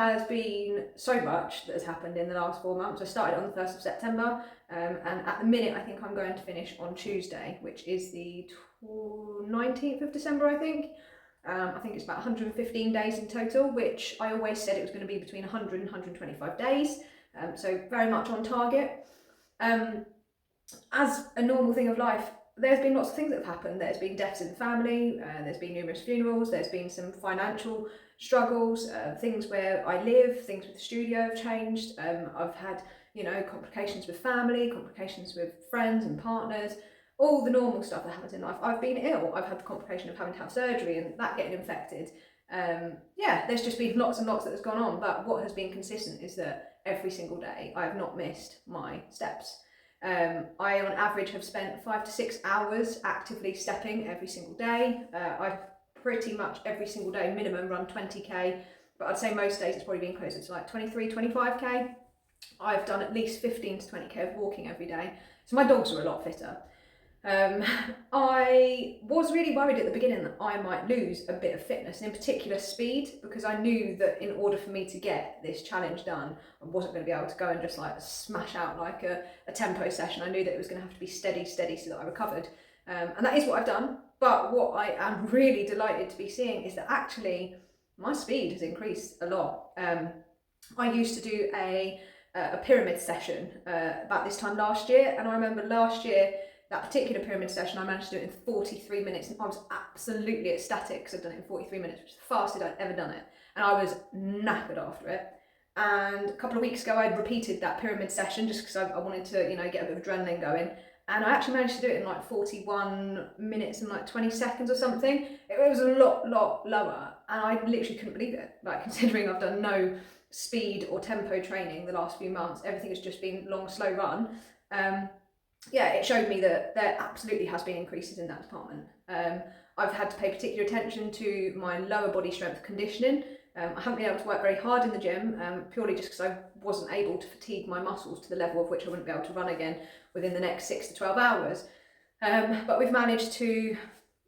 has been so much that has happened in the last 4 months. I started on the 1st of September, and at the minute I think I'm going to finish on Tuesday, which is the 19th of December, I think. I think it's about 115 days in total, which I always said it was going to be between 100 and 125 days, so very much on target. As a normal thing of life, there's been lots of things that have happened. There's been deaths in the family, there's been numerous funerals, there's been some financial struggles, things where I live, things with the studio have changed. I've had, complications with family, complications with friends and partners, all the normal stuff that happens in life. I've been ill, I've had the complication of having to have surgery and that getting infected. There's just been lots and lots that has gone on, but what has been consistent is that every single day I have not missed my steps. I on average have spent 5 to 6 hours actively stepping every single day. I've pretty much every single day minimum run 20k, but I'd say most days it's probably been closer to like 23, 25k. I've done at least 15 to 20k of walking every day, so my dogs are a lot fitter. I was really worried at the beginning that I might lose a bit of fitness, in particular speed, because I knew that in order for me to get this challenge done, I wasn't going to be able to go and just like smash out like a tempo session. I knew that it was going to have to be steady so that I recovered. And that is what I've done. But what I am really delighted to be seeing is that actually my speed has increased a lot. I used to do a pyramid session about this time last year, and I remember last year that particular pyramid session I managed to do it in 43 minutes, and I was absolutely ecstatic because I'd done it in 43 minutes, which is the fastest I'd ever done it, and I was knackered after it. And a couple of weeks ago I'd repeated that pyramid session just because I wanted to get a bit of adrenaline going, and I actually managed to do it in like 41 minutes and like 20 seconds or something. It was a lot lower, and I literally couldn't believe it, like considering I've done no speed or tempo training the last few months. Everything has just been long slow run. It showed me that there absolutely has been increases in that department. I've had to pay particular attention to my lower body strength conditioning. I haven't been able to work very hard in the gym, purely just because I wasn't able to fatigue my muscles to the level of which I wouldn't be able to run again within the next 6 to 12 hours. But we've managed to,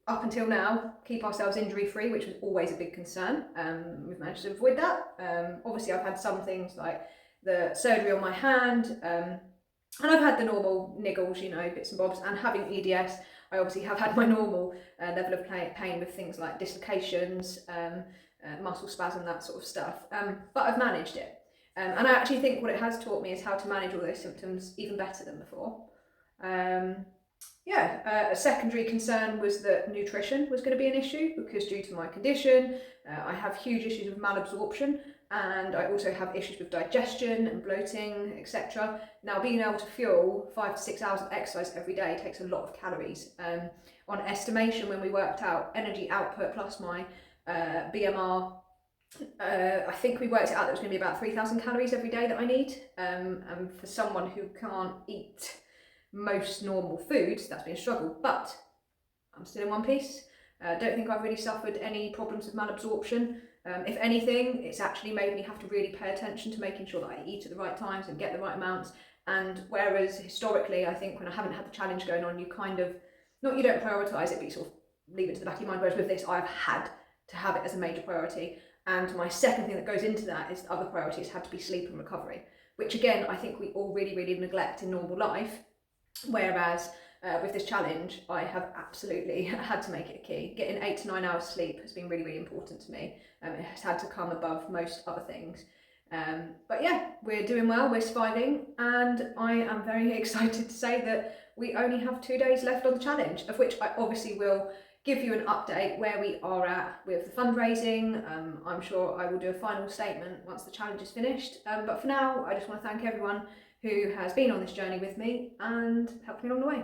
up until now, keep ourselves injury free, which was always a big concern. We've managed to avoid that. Obviously I've had some things like the surgery on my hand, and I've had the normal niggles, bits and bobs, and having EDS, I obviously have had my normal level of pain with things like dislocations, muscle spasm, that sort of stuff. But I've managed it. And I actually think what it has taught me is how to manage all those symptoms even better than before. A secondary concern was that nutrition was going to be an issue, because due to my condition, I have huge issues with malabsorption, and I also have issues with digestion and bloating, etc. Now, being able to fuel 5 to 6 hours of exercise every day takes a lot of calories. On estimation, when we worked out energy output plus my BMR, I think we worked it out that it was going to be about 3,000 calories every day that I need. And for someone who can't eat most normal foods, that's been a struggle, but I'm still in one piece. Don't think I've really suffered any problems with malabsorption. If anything, it's actually made me have to really pay attention to making sure that I eat at the right times and get the right amounts. And whereas historically, I think when I haven't had the challenge going on, you kind of, not you don't prioritise it, but you sort of leave it to the back of your mind. Whereas with this, I've had to have it as a major priority. And my second thing that goes into that is other priorities had to be sleep and recovery, which again, I think we all really neglect in normal life. Whereas with this challenge, I have absolutely had to make it a key. Getting 8 to 9 hours sleep has been really important to me. It has had to come above most other things. But yeah, we're doing well, we're surviving, and I am very excited to say that we only have 2 days left on the challenge, of which I obviously will give you an update where we are at with the fundraising. I'm sure I will do a final statement once the challenge is finished. But for now, I just want to thank everyone who has been on this journey with me and helped me along the way.